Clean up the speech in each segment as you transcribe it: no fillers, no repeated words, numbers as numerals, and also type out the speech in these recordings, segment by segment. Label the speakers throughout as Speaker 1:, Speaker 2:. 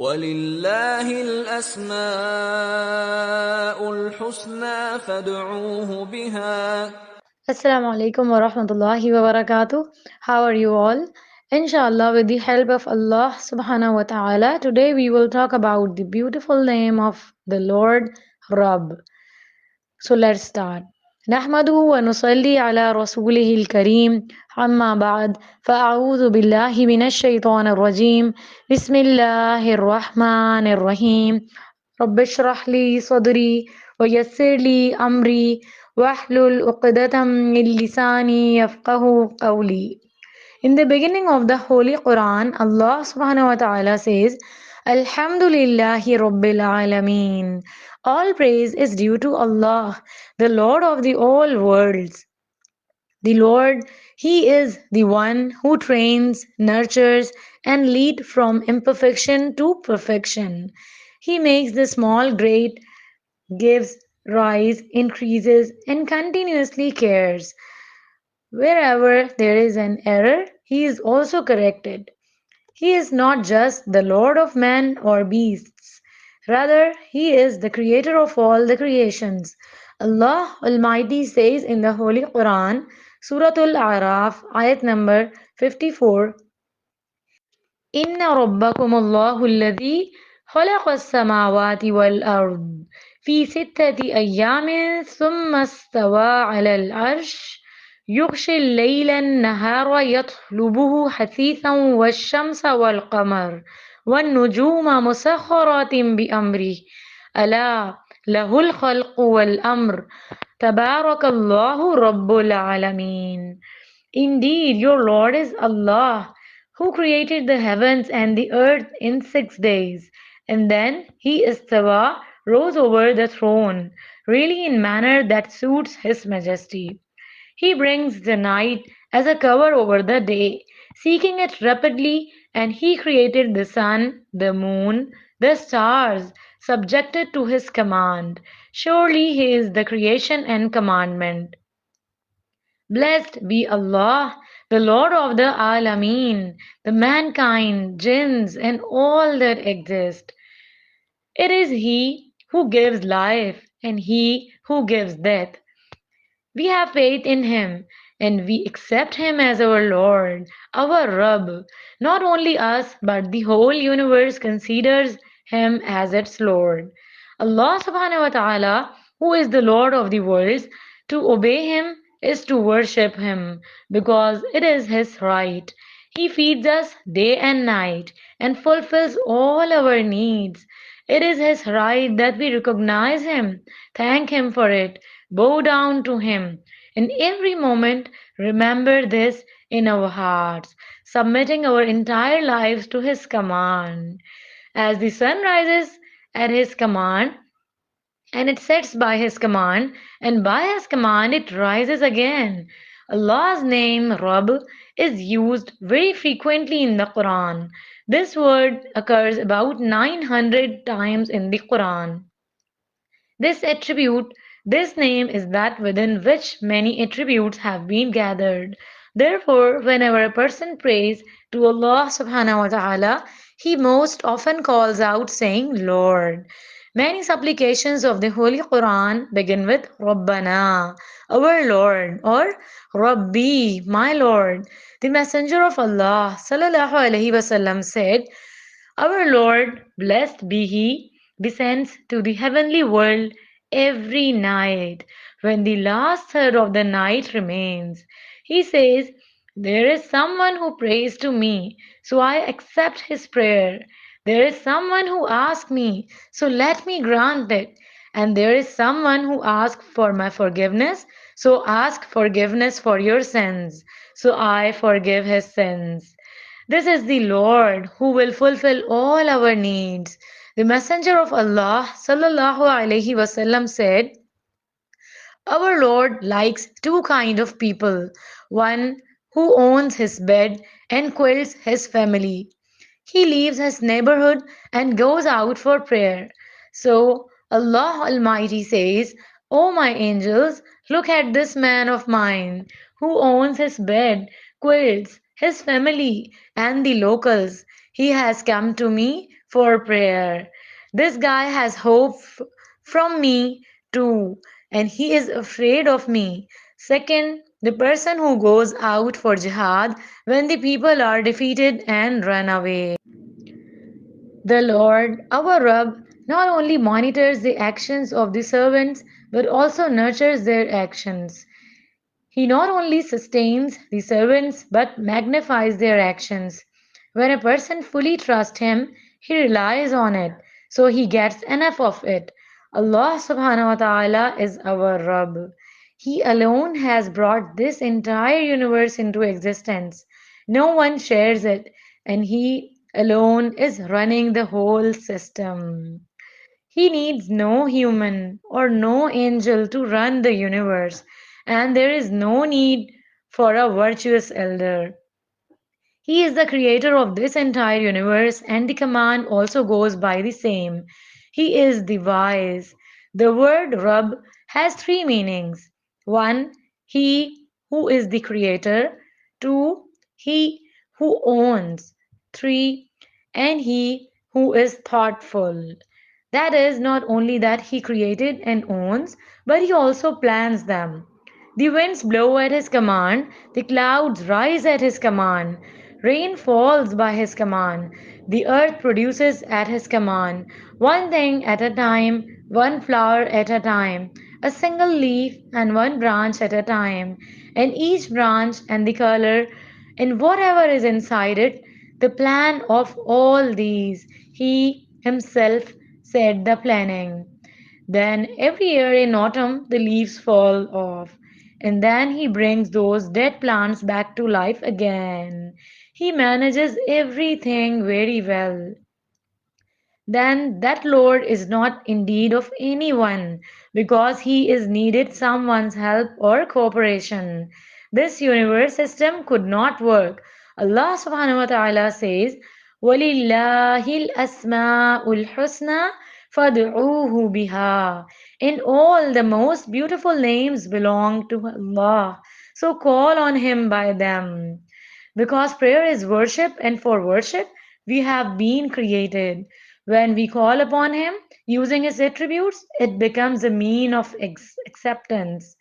Speaker 1: وَلِلَّهِ الْأَسْمَاءُ الْحُسْنَى فَادْعُوهُ بِهَا.
Speaker 2: Assalamu alaikum wa rahmatullahi wa barakatuh. How are you all? Inshallah, with the help of Allah subhanahu wa ta'ala, today we will talk about the beautiful name of the Lord Rabb. So let's start. نحمده ونصلي على رسوله الكريم أما بعد فأعوذ بالله من الشيطان الرجيم بسم الله الرحمن الرحيم رب اشرح لي صدري ويسر لي أمري واحلل عقدة من لساني يفقه قولي. In the beginning of the Holy Quran, Allah subhanahu wa ta'ala says, Alhamdulillahi Rabbil Alameen. All praise is due to Allah, the Lord of the all worlds. The Lord, He is the one who trains, nurtures, and leads from imperfection to perfection. He makes the small great, gives, rise, increases, and continuously cares. Wherever there is an error, he is also corrected. He is not just the Lord of men or beasts. Rather, he is the creator of all the creations. Allah Almighty says in the Holy Quran, Suratul Araf, ayat number 54, إن ربكم الله الذي خلق السماوات والأرض في 6 أيام ثم استوى على العرش يغشي الليل النهار يطلبه حثيثا والشمس والقمر والنجوم مسخرات بأمره ألا له الخلق والأمر تبارك الله رب العالمين. Indeed, your Lord is Allah, who created the heavens and the earth in 6 days, and then He istawa, rose over the throne, really in manner that suits His majesty. He brings the night as a cover over the day, seeking it rapidly, and He created the sun, the moon, the stars, subjected to His command. Surely He is the creation and commandment. Blessed be Allah, the Lord of the Alameen, the mankind, jinns, and all that exist. It is He who gives life and He who gives death. We have faith in Him and we accept Him as our Lord, our Rabb. Not only us, but the whole universe considers Him as its Lord. Allah subhanahu wa ta'ala, who is the Lord of the worlds, to obey Him is to worship Him because it is His right. He feeds us day and night and fulfills all our needs. It is His right that we recognize Him, thank Him for it, bow down to Him. In every moment, remember this in our hearts, submitting our entire lives to His command. As the sun rises at His command, and it sets by His command, and by His command it rises again. Allah's name, Rabb, is used very frequently in the Quran. This word occurs about 900 times in the Quran. This attribute, this name is that within which many attributes have been gathered. Therefore, whenever a person prays to Allah subhanahu wa ta'ala, he most often calls out saying, Lord. Many supplications of the Holy Quran begin with Rabbana, our Lord, or Rabbi, my Lord. The Messenger of Allah sallallahu alaihi wasallam said, our Lord, blessed be He, descends to the heavenly world every night when the last third of the night remains. He says, there is someone who prays to me, so I accept his prayer. There is someone who asks me, so let me grant it. And there is someone who asks for my forgiveness, so ask forgiveness for your sins, so I forgive his sins. This is the Lord who will fulfill all our needs. The Messenger of Allah sallallahu alaihi wasallam said, our Lord likes two kind of people, one who owns his bed and quilts his family. He leaves his neighborhood and goes out for prayer. So Allah Almighty says, O my angels, look at this man of mine who owns his bed, quilts, his family, and the locals. He has come to me for prayer. This guy has hope from me too, and he is afraid of me. Second, the person who goes out for jihad when the people are defeated and run away. The Lord, our Rabb, not only monitors the actions of the servants but also nurtures their actions. He not only sustains the servants but magnifies their actions. When a person fully trusts him, he relies on it, so he gets enough of it. Allah subhanahu wa ta'ala is our Rabb. He alone has brought this entire universe into existence. No one shares it, and He alone is running the whole system. He needs no human or no angel to run the universe, and there is no need for a virtuous elder. He is the creator of this entire universe, and the command also goes by the same. He is the wise. The word Rabb has three meanings. One, He who is the creator. Two, He who owns. Three, and He who is thoughtful. That is, not only that He created and owns, but He also plans them. The winds blow at his command, the clouds rise at his command, rain falls by his command, the earth produces at his command, one thing at a time, one flower at a time, a single leaf and one branch at a time, and each branch and the color and whatever is inside it, the plan of all these, he himself said the planning. Then every year in autumn the leaves fall off, and then he brings those dead plants back to life again. He manages everything very well. Then that Lord is not in need of anyone, because he is needed someone's help or cooperation. This universe system could not work. Allah subhanahu wa ta'ala says, وَلِلَّهِ الْأَسْمَاءُ الْحُسْنَى فَادْعُوهُ بِهَا. And all the most beautiful names belong to Allah. So call on Him by them. Because prayer is worship, and for worship we have been created. When we call upon Him using His attributes, it becomes a mean of acceptance.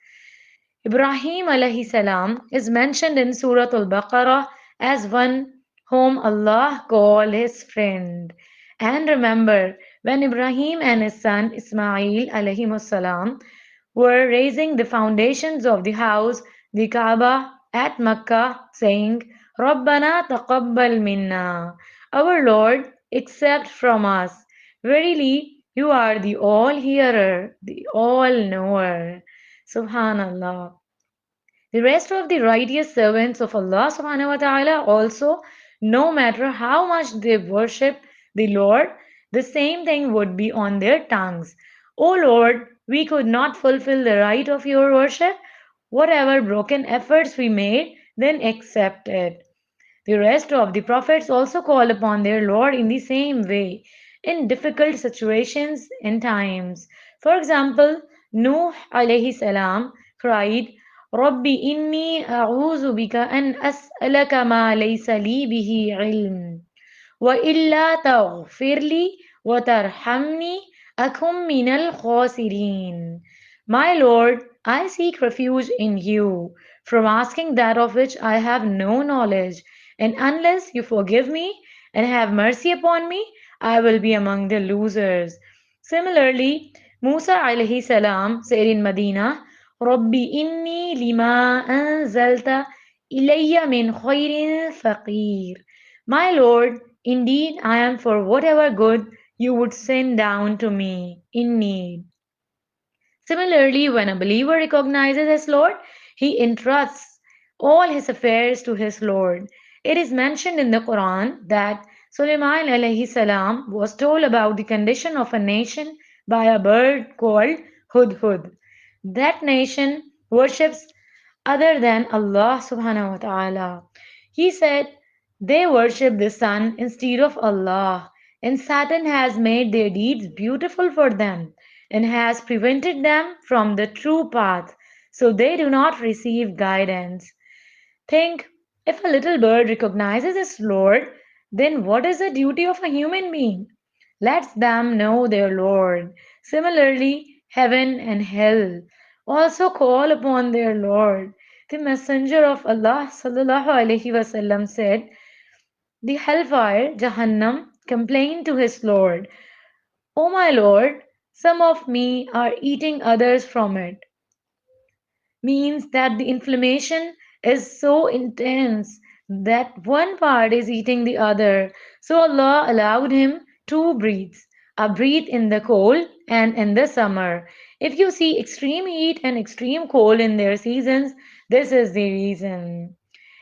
Speaker 2: Ibrahim alayhi salam is mentioned in Surah Al-Baqarah as one whom Allah called his friend. And remember, when Ibrahim and his son Ismail alayhi salam were raising the foundations of the house, the Kaaba at Mecca, saying, Rabbana taqabbal minna. Our Lord, accept from us. Verily, you are the all-hearer, the all-knower. Subhanallah. The rest of the righteous servants of Allah subhanahu wa ta'ala also, no matter how much they worship the Lord, the same thing would be on their tongues. O Lord, we could not fulfill the right of your worship. Whatever broken efforts we made, then accept it. The rest of the prophets also call upon their Lord in the same way, in difficult situations and times. For example, Nuh alayhi salam cried, Rabbi inni a'udhu bika an as'alaka ma laysa li bihi ilm. وإلا تغفر لي وترحمني أكن من الخاسرين. My Lord, I seek refuge in you from asking that of which I have no knowledge, and unless you forgive me and have mercy upon me, I will be among the losers. Similarly, Musa alayhi salam said in Medina, Rabbi inni lima anzalta ilayya min khairin faqir. My Lord, indeed I am for whatever good you would send down to me in need. Similarly, when a believer recognizes his Lord, he entrusts all his affairs to his Lord. It is mentioned in the Quran that Sulaiman alayhi salam was told about the condition of a nation by a bird called Hudhud. That nation worships other than Allah subhanahu wa ta'ala. He said they worship the sun instead of Allah, and Satan has made their deeds beautiful for them and has prevented them from the true path, so they do not receive guidance. Think, if a little bird recognizes its Lord, then what is the duty of a human being? lets them know their Lord. Similarly, heaven and hell also call upon their Lord. The Messenger of Allah sallallahu alaihi wasallam said, the hellfire, Jahannam, complained to his Lord, O my Lord, some of me are eating others from it, means that the inflammation is so intense that one part is eating the other. So Allah allowed him two breaths, a breath in the cold and in the summer. If you see extreme heat and extreme cold in their seasons, this is the reason.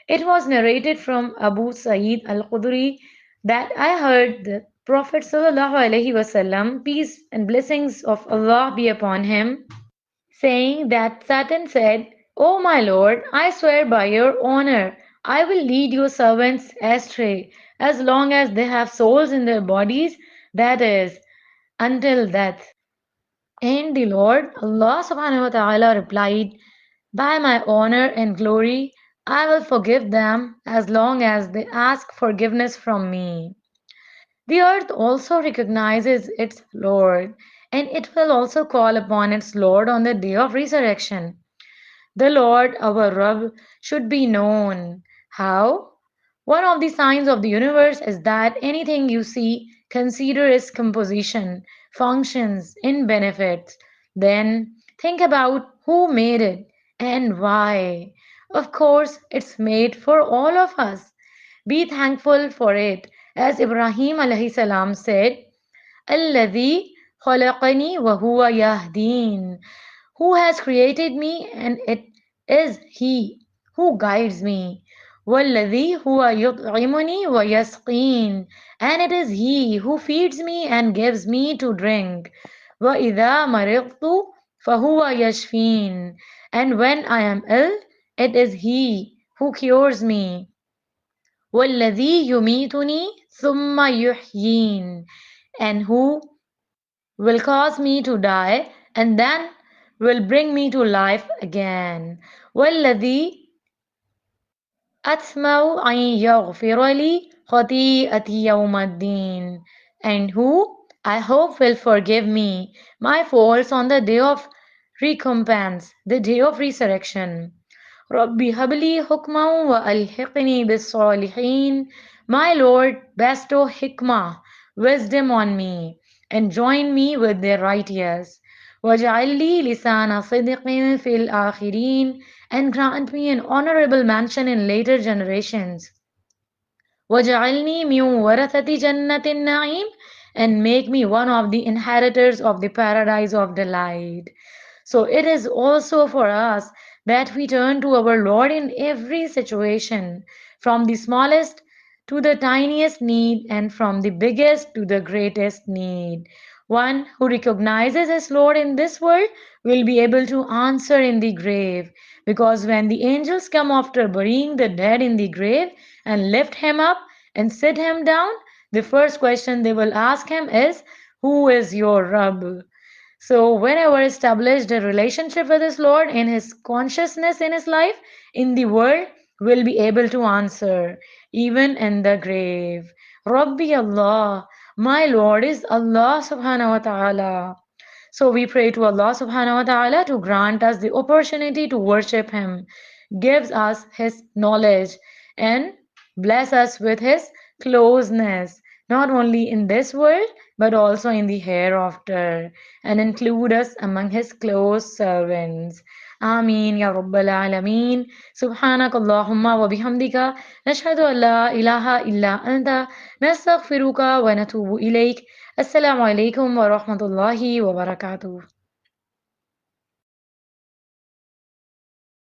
Speaker 2: It was narrated from Abu Sa'id al-Khudri that I heard the Prophet sallallahu alaihi wasallam, peace and blessings of Allah be upon him, saying that Satan said, O my Lord, I swear by your honor, I will lead your servants astray as long as they have souls in their bodies, that is, until death. And the Lord, Allah subhanahu wa ta'ala replied, by my honor and glory, I will forgive them as long as they ask forgiveness from me. The earth also recognizes its Lord, and it will also call upon its Lord on the day of resurrection. The Lord, our Rabb, should be known. How? One of the signs of the universe is that anything you see, consider its composition, functions, and benefits. Then think about who made it and why. Of course, it's made for all of us. Be thankful for it. As Ibrahim alayhi salam said, الذي خلقني وهو يهدين, who has created me and it is he who guides me. والذي هو يطعمني ويسقين, and it is he who feeds me and gives me to drink. وإذا مرضت فهو يشفين, and when I am ill it is he who cures me. والذي يميتني ثم يحيين, and who will cause me to die and then will bring me to life again. والذي أطمع أن يغفر لي خطيئتي يوم الدين, and who I hope will forgive me my faults on the day of recompense, the day of resurrection. رَبِّ هَبْ لِي حُكْمًا وَأَلْحِقْنِي بِالصَّالِحِينَ, my Lord, bestow hikmah, wisdom on me, and join me with the righteous. وَاجْعَلْ لِي لِسَانَ صِدْقٍ فِي الْآخِرِينَ, and grant me an honorable mention in later generations. وَاجْعَلْنِي مِنْ وَرَثَةِ جَنَّةِ النَّعِيمِ, and make me one of the inheritors of the paradise of delight. So it is also for us that we turn to our Lord in every situation, from the smallest to the tiniest need, and from the biggest to the greatest need. One who recognizes his Lord in this world will be able to answer in the grave, because when the angels come after burying the dead in the grave and lift him up and sit him down, the first question they will ask him is, who is your Rabb? So, whenever established a relationship with his Lord in his consciousness in his life, in the world, will be able to answer, even in the grave. Rabbi Allah, my Lord is Allah subhanahu wa ta'ala. So we pray to Allah subhanahu wa ta'ala to grant us the opportunity to worship Him, gives us His knowledge, and bless us with His closeness, not only in this world but also in the hereafter, and include us among His close servants. Ameen ya Rabbal Alameen. Subhanak Allahumma wa bihamdika. Nashhadu an la ilaha illa anta. Nastaghfiruka wa natubu ilayk. Assalamu alaikum wa rahmatullahi wa barakatuh.